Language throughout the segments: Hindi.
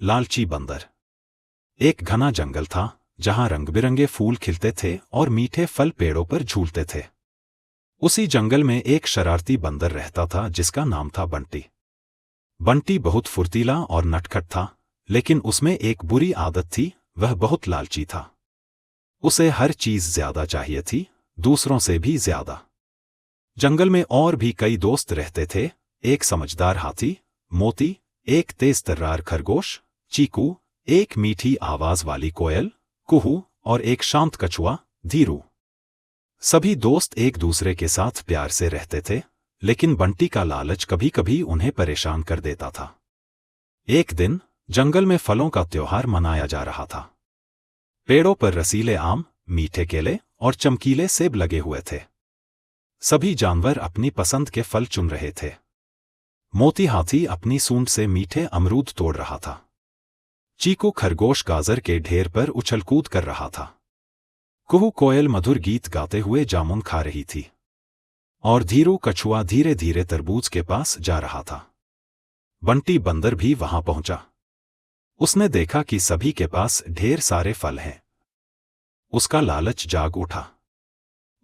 लालची बंदर। एक घना जंगल था जहां रंग-बिरंगे फूल खिलते थे और मीठे फल पेड़ों पर झूलते थे। उसी जंगल में एक शरारती बंदर रहता था जिसका नाम था बंटी। बंटी बहुत फुर्तीला और नटखट था, लेकिन उसमें एक बुरी आदत थी, वह बहुत लालची था। उसे हर चीज ज्यादा चाहिए थी, दूसरों से भी ज्यादा। जंगल में और भी कई दोस्त रहते थे, एक समझदार हाथी मोती, एक तेज तर्रार खरगोश चीकू, एक मीठी आवाज वाली कोयल कुहू और एक शांत कछुआ धीरू। सभी दोस्त एक दूसरे के साथ प्यार से रहते थे, लेकिन बंटी का लालच कभी कभी उन्हें परेशान कर देता था। एक दिन जंगल में फलों का त्योहार मनाया जा रहा था। पेड़ों पर रसीले आम, मीठे केले और चमकीले सेब लगे हुए थे। सभी जानवर अपनी पसंद के फल चुन रहे थे। मोती हाथी अपनी सूंड से मीठे अमरूद तोड़ रहा था। चीकू खरगोश गाजर के ढेर पर उछल-कूद कर रहा था। कुहू कोयल मधुर गीत गाते हुए जामुन खा रही थी। और धीरू कछुआ धीरे धीरे तरबूज के पास जा रहा था। बंटी बंदर भी वहां पहुंचा। उसने देखा कि सभी के पास ढेर सारे फल हैं। उसका लालच जाग उठा।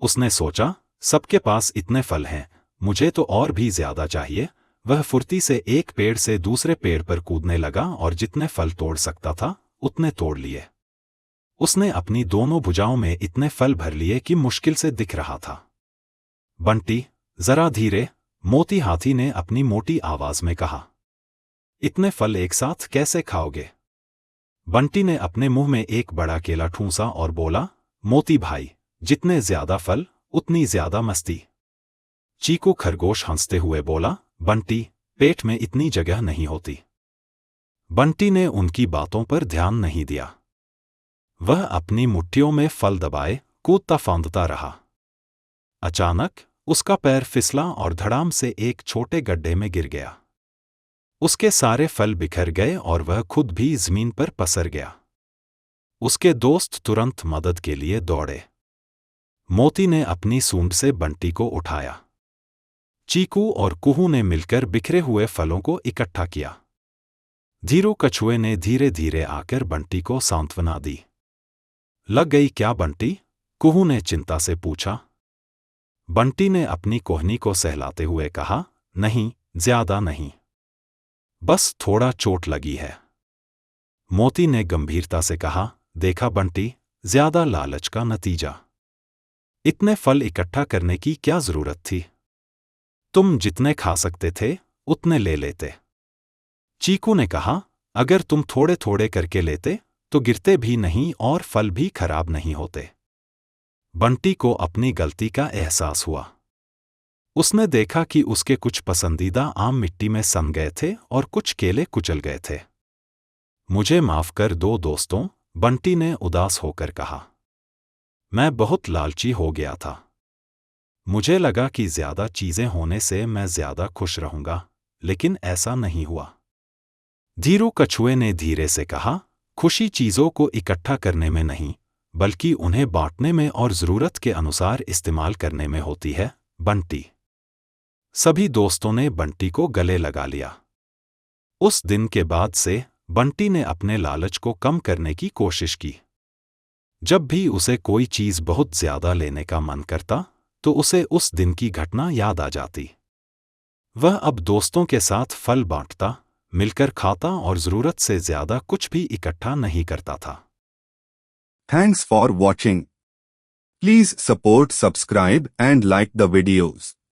उसने सोचा, सबके पास इतने फल हैं, मुझे तो और भी ज्यादा चाहिए। वह फुर्ती से एक पेड़ से दूसरे पेड़ पर कूदने लगा और जितने फल तोड़ सकता था उतने तोड़ लिए। उसने अपनी दोनों भुजाओं में इतने फल भर लिए कि मुश्किल से दिख रहा था। बंटी, जरा धीरे, मोती हाथी ने अपनी मोटी आवाज में कहा। इतने फल एक साथ कैसे खाओगे? बंटी ने अपने मुंह में एक बड़ा केला ठूंसा और बोला, मोती भाई, जितने ज्यादा फल उतनी ज्यादा मस्ती। चीकू खरगोश हंसते हुए बोला, बंटी, पेट में इतनी जगह नहीं होती। बंटी ने उनकी बातों पर ध्यान नहीं दिया। वह अपनी मुट्ठियों में फल दबाए कूदता फांदता रहा। अचानक उसका पैर फिसला और धड़ाम से एक छोटे गड्ढे में गिर गया। उसके सारे फल बिखर गए और वह खुद भी जमीन पर पसर गया। उसके दोस्त तुरंत मदद के लिए दौड़े। मोती ने अपनी सूंड से बंटी को उठाया। चीकू और कुहू ने मिलकर बिखरे हुए फलों को इकट्ठा किया। धीरू कछुए ने धीरे धीरे आकर बंटी को सांत्वना दी। लग गई क्या बंटी? कुहू ने चिंता से पूछा। बंटी ने अपनी कोहनी को सहलाते हुए कहा, नहीं, ज्यादा नहीं, बस थोड़ा चोट लगी है। मोती ने गंभीरता से कहा, देखा बंटी, ज्यादा लालच का नतीजा। इतने फल इकट्ठा करने की क्या जरूरत थी? तुम जितने खा सकते थे उतने ले लेते। चीकू ने कहा, अगर तुम थोड़े थोड़े करके लेते तो गिरते भी नहीं और फल भी खराब नहीं होते। बंटी को अपनी गलती का एहसास हुआ। उसने देखा कि उसके कुछ पसंदीदा आम मिट्टी में सन गए थे और कुछ केले कुचल गए थे। मुझे माफ कर दो दोस्तों, बंटी ने उदास होकर कहा। मैं बहुत लालची हो गया था। मुझे लगा कि ज्यादा चीजें होने से मैं ज्यादा खुश रहूंगा, लेकिन ऐसा नहीं हुआ। धीरू कछुए ने धीरे से कहा, खुशी चीजों को इकट्ठा करने में नहीं, बल्कि उन्हें बांटने में और जरूरत के अनुसार इस्तेमाल करने में होती है। बंटी। सभी दोस्तों ने बंटी को गले लगा लिया। उस दिन के बाद से बंटी ने अपने लालच को कम करने की कोशिश की। जब भी उसे कोई चीज बहुत ज्यादा लेने का मन करता, तो उसे उस दिन की घटना याद आ जाती। वह अब दोस्तों के साथ फल बांटता, मिलकर खाता और जरूरत से ज्यादा कुछ भी इकट्ठा नहीं करता था। Thanks for watching. Please support, subscribe and like the videos.